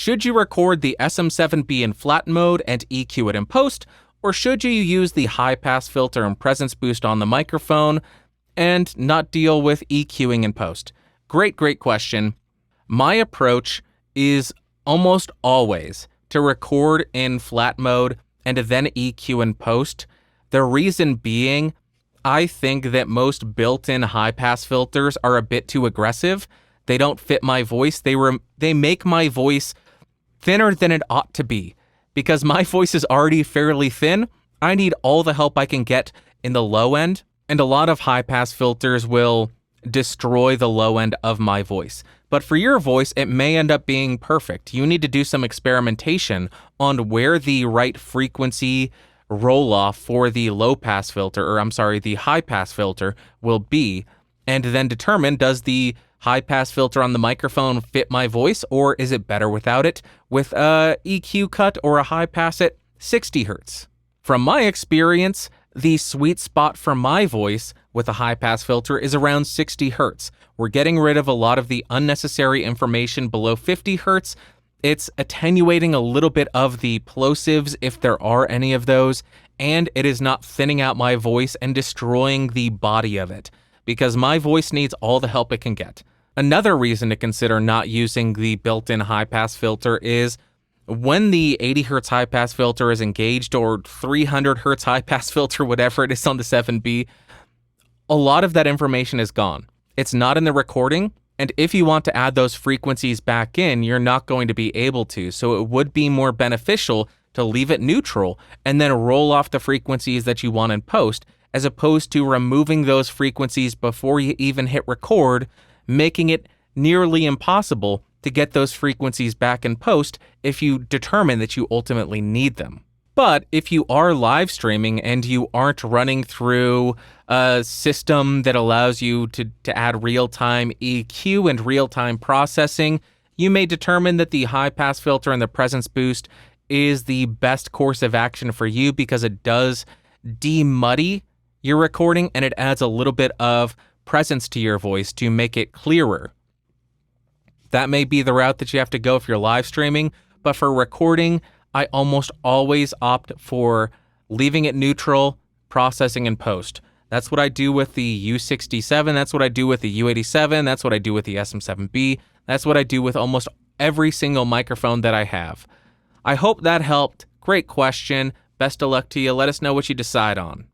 Should you record the SM7B in flat mode and EQ it in post, or should you use the high pass filter and presence boost on the microphone and not deal with EQing in post? Great question. My approach is almost always to record in flat mode and then EQ in post. The reason being, I think that most built-in high-pass filters are a bit too aggressive. They don't fit my voice. They make my voice thinner than it ought to be. Because my voice is already fairly thin, I need all the help I can get in the low end, and a lot of high-pass filters will destroy the low end of my voice. But for your voice, it may end up being perfect. You need to do some experimentation on where the right frequency roll-off for the the high-pass filter will be, and then determine, does the high-pass filter on the microphone fit my voice, or is it better without it with a EQ cut or a high-pass at 60 Hz? From my experience, the sweet spot for my voice with a high-pass filter is around 60 Hz. We're getting rid of a lot of the unnecessary information below 50 Hz. It's attenuating a little bit of the plosives, if there are any of those, and it is not thinning out my voice and destroying the body of it, because my voice needs all the help it can get. Another reason to consider not using the built-in high-pass filter is when the 80 Hz high-pass filter is engaged, or 300 Hz high-pass filter, whatever it is on the 7B, a lot of that information is gone. It's not in the recording, and if you want to add those frequencies back in, you're not going to be able to. So it would be more beneficial to leave it neutral and then roll off the frequencies that you want in post, as opposed to removing those frequencies before you even hit record, making it nearly impossible to get those frequencies back in post if you determine that you ultimately need them. But if you are live streaming and you aren't running through a system that allows you to add real-time EQ and real-time processing, you may determine that the high-pass filter and the presence boost is the best course of action for you, because it does demuddy your recording and it adds a little bit of presence to your voice to make it clearer. That may be the route that you have to go if you're live streaming, but for recording, I almost always opt for leaving it neutral, processing in post. That's what I do with the U67, that's what I do with the U87, that's what I do with the SM7B, that's what I do with almost every single microphone that I have. I hope that helped. Great question. Best of luck to you. Let us know what you decide on.